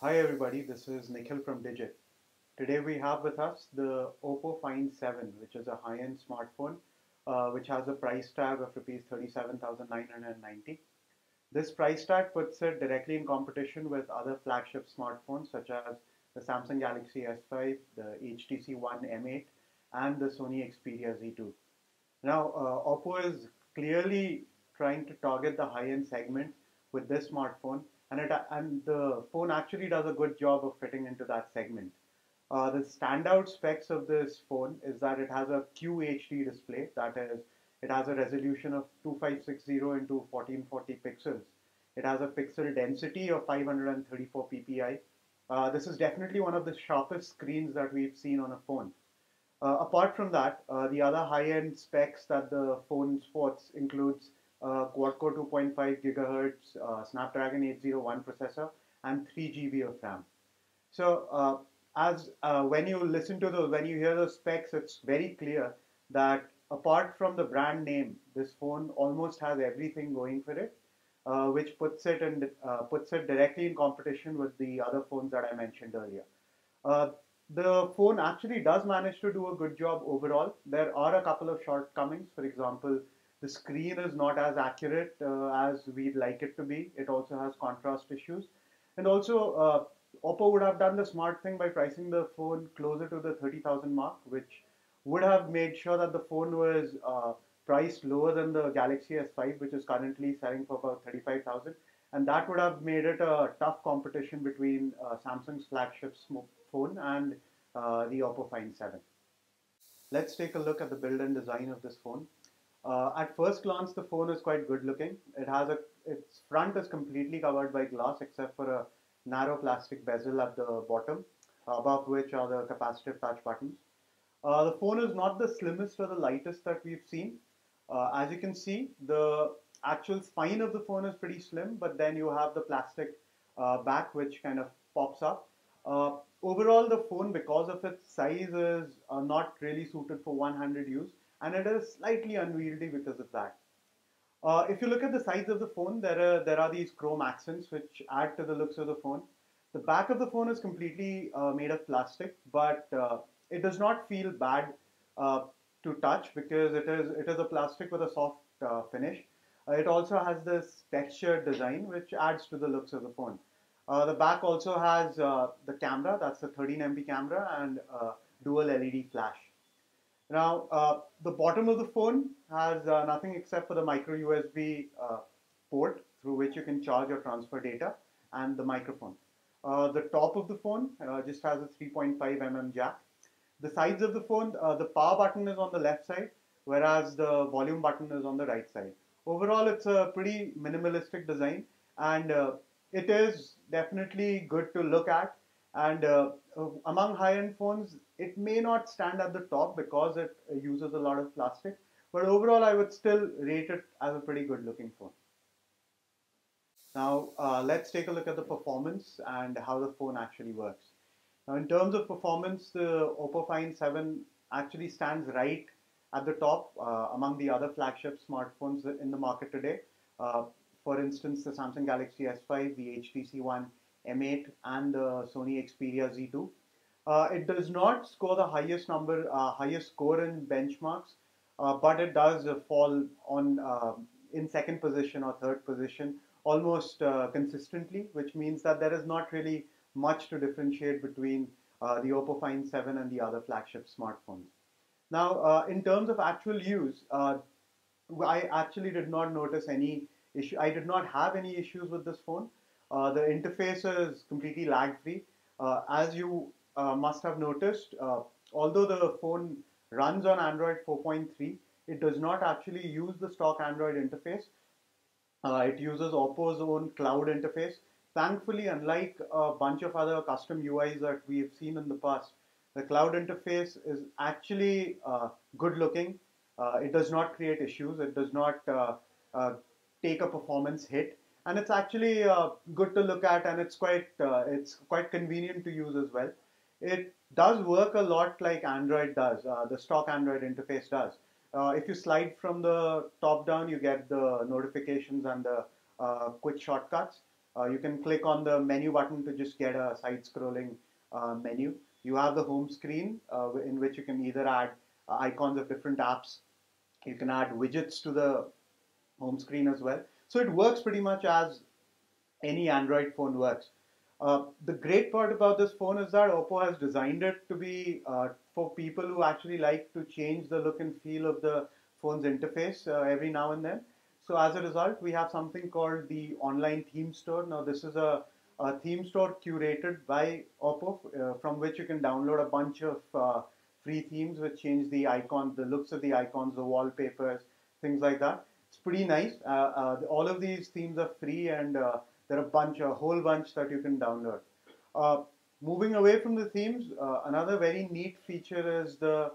Hi everybody, this is Nikhil from Digit. Today we have with us the Oppo Find 7, which is a high-end smartphone which has a price tag of Rs 37,990. This price tag puts it directly in competition with other flagship smartphones such as the Samsung Galaxy S5, the HTC One M8, and the Sony Xperia Z2. Now, Oppo is clearly trying to target the high-end segment with this smartphone, and the phone actually does a good job of fitting into that segment. The standout specs of this phone is that it has a QHD display, that is, it has a resolution of 2560 into 1440 pixels. It has a pixel density of 534 ppi. This is definitely one of the sharpest screens that we've seen on a phone. Apart from that, the other high-end specs that the phone sports includes quad-core 2.5 gigahertz Snapdragon 801 processor and 3 GB of RAM. So, as when you listen to those, when you hear those specs, it's very clear that apart from the brand name, this phone almost has everything going for it, which puts it directly in competition with the other phones that I mentioned earlier. Uh, the phone actually does manage to do a good job overall. There are a couple of shortcomings. For example, the screen is not as accurate as we'd like it to be. It also has contrast issues. And also, Oppo would have done the smart thing by pricing the phone closer to the 30,000 mark, which would have made sure that the phone was priced lower than the Galaxy S5, which is currently selling for about 35,000. And that would have made it a tough competition between Samsung's flagship phone and the Oppo Find 7. Let's take a look at the build and design of this phone. At first glance, the phone is quite good looking. Its front is completely covered by glass except for a narrow plastic bezel at the bottom, above which are the capacitive touch buttons. The phone is not the slimmest or the lightest that we've seen. As you can see, the actual spine of the phone is pretty slim, but then you have the plastic back which kind of pops up. Overall, the phone, because of its size, is not really suited for one-handed use, and it is slightly unwieldy because of that. If you look at the sides of the phone, there are these chrome accents which add to the looks of the phone. The back of the phone is completely made of plastic, but it does not feel bad uh, to touch because it is a plastic with a soft finish. It also has this textured design which adds to the looks of the phone. The back also has the camera, that's a 13 MP camera, and dual LED flash. Now, the bottom of the phone has nothing except for the micro USB port through which you can charge or transfer data, and the microphone. The top of the phone just has a 3.5 mm jack. The sides of the phone, the power button is on the left side, whereas the volume button is on the right side. Overall, it's a pretty minimalistic design, and it is definitely good to look at. And among high-end phones, it may not stand at the top because it uses a lot of plastic, but overall, I would still rate it as a pretty good-looking phone. Now, let's take a look at the performance and how the phone actually works. Now, in terms of performance, the Oppo Find 7 actually stands right at the top among the other flagship smartphones in the market today. For instance, the Samsung Galaxy S5, the HTC One M8, and the Sony Xperia Z2. It does not score the highest score in benchmarks, but it does fall on in second position or third position almost consistently, which means that there is not really much to differentiate between the Oppo Find 7 and the other flagship smartphones. Now, in terms of actual use, I actually did not notice any issue. I did not have any issues with this phone. The interface is completely lag-free. As you must have noticed, although the phone runs on Android 4.3, it does not actually use the stock Android interface. It uses Oppo's own cloud interface. Thankfully, unlike a bunch of other custom UIs that we have seen in the past, the cloud interface is actually good looking. It does not create issues. It does not uh, take a performance hit, and it's actually good to look at, and it's quite convenient to use as well. It does work a lot like Android does. The stock Android interface does. If you slide from the top down, you get the notifications and the quick shortcuts. You can click on the menu button to just get a side-scrolling menu. You have the home screen in which you can either add icons of different apps. You can add widgets to the home screen as well. So it works pretty much as any Android phone works. The great part about this phone is that Oppo has designed it to be for people who actually like to change the look and feel of the phone's interface every now and then. So as a result, we have something called the online theme store. Now this is a theme store curated by Oppo from which you can download a bunch of free themes which change the icons, the looks of the icons, the wallpapers, things like that. It's pretty nice. All of these themes are free, and there are a whole bunch that you can download. Uh, Moving away from the themes, another very neat feature is the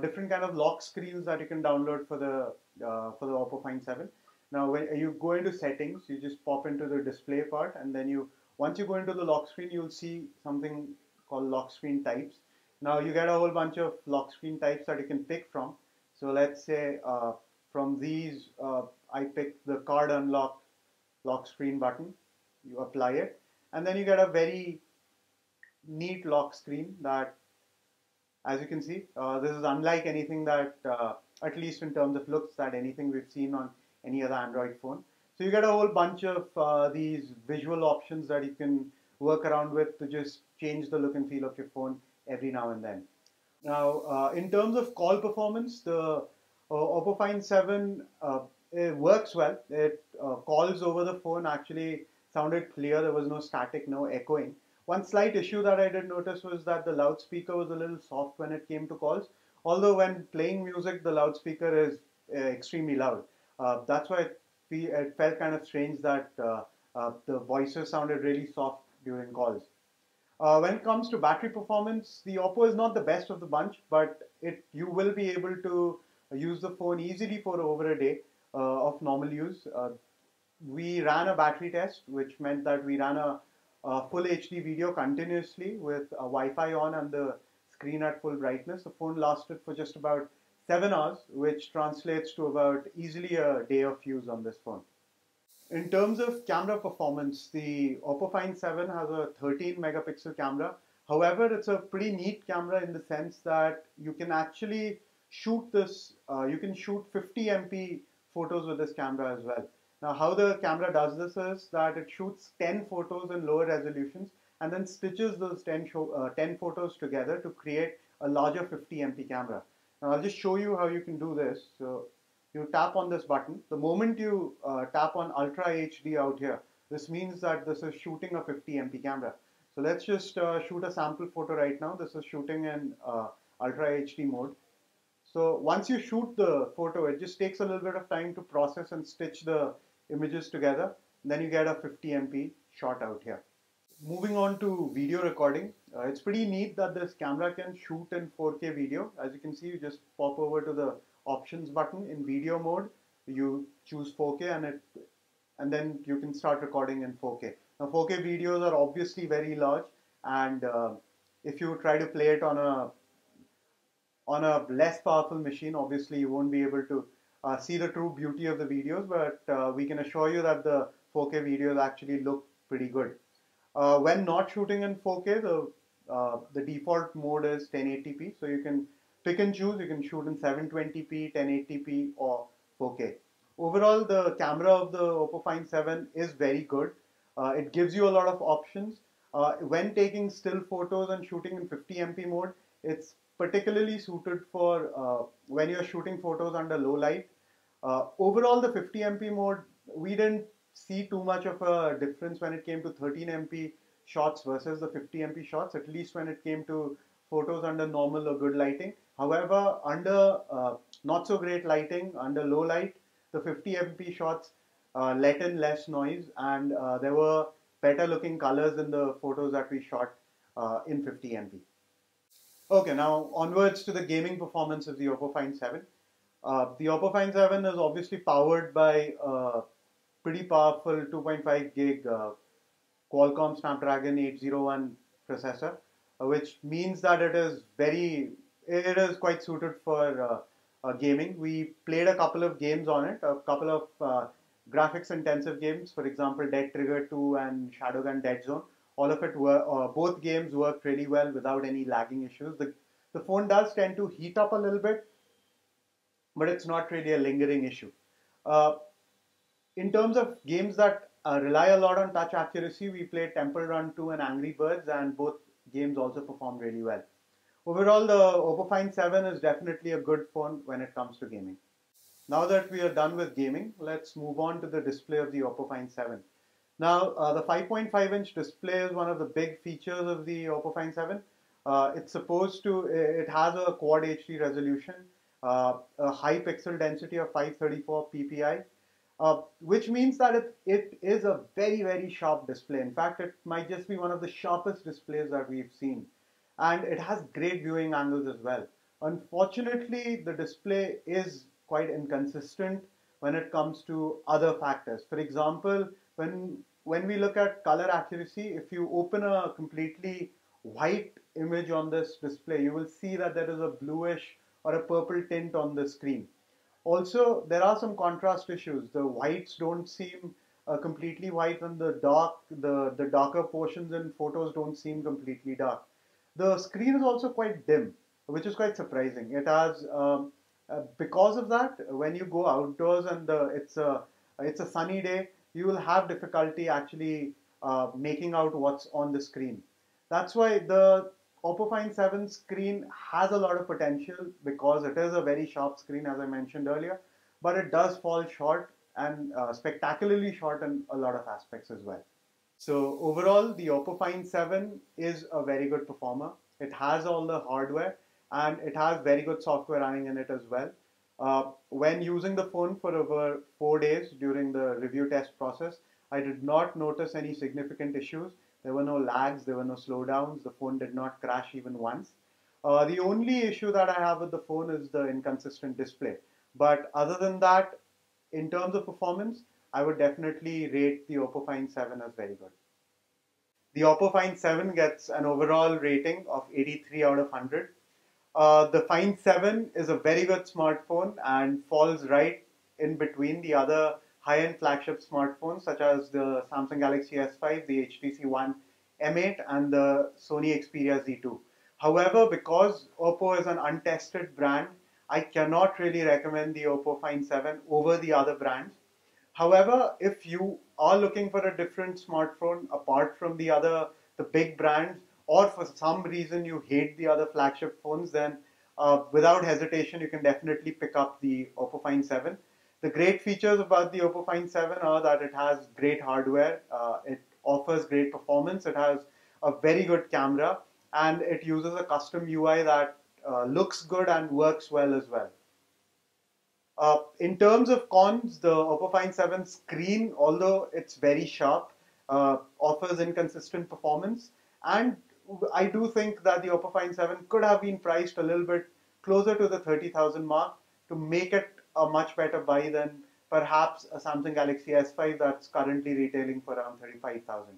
different kind of lock screens that you can download for the Oppo Find 7. Now, when you go into settings, you just pop into the display part, and then once you go into the lock screen, you'll see something called lock screen types. Now, you get a whole bunch of lock screen types that you can pick from. So let's say from these, I pick the card unlock lock screen button. You apply it, and then you get a very neat lock screen that, as you can see, this is unlike anything that, at least in terms of looks, that anything we've seen on any other Android phone. So you get a whole bunch of these visual options that you can work around with to just change the look and feel of your phone every now and then. Now, in terms of call performance, the Oppo Find 7 it works well. It calls over the phone actually sounded clear. There was no static, no echoing. One slight issue that I did notice was that the loudspeaker was a little soft when it came to calls. Although when playing music, the loudspeaker is extremely loud. That's why it felt kind of strange that the voices sounded really soft during calls. When it comes to battery performance, the Oppo is not the best of the bunch, but you will be able to use the phone easily for over a day of normal use. We ran a battery test, which meant that we ran a full HD video continuously with Wi-Fi on and the screen at full brightness. The phone lasted for just about 7 hours, which translates to about easily a day of use on this phone. In terms of camera performance, the Oppo Find 7 has a 13 megapixel camera. However, it's a pretty neat camera in the sense that you can actually you can shoot 50 MP photos with this camera as well. Now, how the camera does this is that it shoots 10 photos in lower resolutions and then stitches those 10 photos together to create a larger 50 MP camera. Now, I'll just show you how you can do this. So, you tap on this button. The moment you tap on Ultra HD out here, this means that this is shooting a 50 MP camera. So let's just shoot a sample photo right now. This is shooting in Ultra HD mode. So once you shoot the photo, it just takes a little bit of time to process and stitch the images together. Then you get a 50 MP shot out here. Moving on to video recording, it's pretty neat that this camera can shoot in 4K video. As you can see, you just pop over to the options button. In video mode, you choose 4K and then you can start recording in 4K. Now 4K videos are obviously very large, and if you try to play it on a less powerful machine, obviously you won't be able to see the true beauty of the videos, but we can assure you that the 4K videos actually look pretty good. When not shooting in 4K, the default mode is 1080p, so you can pick and choose. You can shoot in 720p, 1080p, or 4K. Overall, the camera of the Oppo Find 7 is very good. It gives you a lot of options. When taking still photos and shooting in 50MP mode, it's particularly suited for when you're shooting photos under low light. Overall, the 50MP mode, we didn't see too much of a difference when it came to 13MP shots versus the 50MP shots, at least when it came to photos under normal or good lighting. However, under not so great lighting, under low light, the 50MP shots let in less noise, and there were better looking colors in the photos that we shot in 50MP. Okay, now onwards to the gaming performance of the Oppo Find 7. The Oppo Find 7 is obviously powered by pretty powerful 2.5 gig Qualcomm Snapdragon 801 processor, which means that it is quite suited for gaming. We played a couple of games on it, a couple of graphics intensive games, for example, Dead Trigger 2 and Shadowgun Dead Zone. All of it both games worked really well without any lagging issues. The phone does tend to heat up a little bit, but it's not really a lingering issue. Uh, in terms of games that rely a lot on touch accuracy, we played Temple Run 2 and Angry Birds, and both games also performed really well. Overall, the Oppo Find 7 is definitely a good phone when it comes to gaming. Now that we are done with gaming, let's move on to the display of the Oppo Find 7. Now, the 5.5-inch display is one of the big features of the Oppo Find 7. It has a Quad HD resolution, a high pixel density of 534 ppi, which means that it is a very, very sharp display. In fact, it might just be one of the sharpest displays that we've seen. And it has great viewing angles as well. Unfortunately, the display is quite inconsistent when it comes to other factors. For example, when we look at color accuracy, if you open a completely white image on this display, you will see that there is a bluish or a purple tint on the screen. Also, there are some contrast issues. The whites don't seem completely white, and the darker portions in photos don't seem completely dark. The screen is also quite dim, which is quite surprising. It has because of that, when you go outdoors and it's a sunny day, you will have difficulty actually making out what's on the screen. That's why the Oppo Find 7 screen has a lot of potential because it is a very sharp screen, as I mentioned earlier, but it does fall short and spectacularly short in a lot of aspects as well. So overall, the Oppo Find 7 is a very good performer. It has all the hardware and it has very good software running in it as well. When using the phone for over 4 days during the review test process, I did not notice any significant issues. There were no lags, there were no slowdowns. The phone did not crash even once. The only issue that I have with the phone is the inconsistent display. But other than that, in terms of performance, I would definitely rate the Oppo Find 7 as very good. The Oppo Find 7 gets an overall rating of 83 out of 100. The Find 7 is a very good smartphone and falls right in between the other high-end flagship smartphones such as the Samsung Galaxy S5, the HTC One M8 and the Sony Xperia Z2. However, because Oppo is an untested brand, I cannot really recommend the Oppo Find 7 over the other brands. However, if you are looking for a different smartphone apart from the big brands, or for some reason you hate the other flagship phones, then without hesitation, you can definitely pick up the Oppo Find 7. The great features about the Oppo Find 7 are that it has great hardware, it offers great performance, it has a very good camera, and it uses a custom UI that looks good and works well as well. In terms of cons, the Oppo Find 7 screen, although it's very sharp, offers inconsistent performance. And I do think that the Oppo Find 7 could have been priced a little bit closer to the 30,000 mark to make it a much better buy than perhaps a Samsung Galaxy S5 that's currently retailing for around 35,000.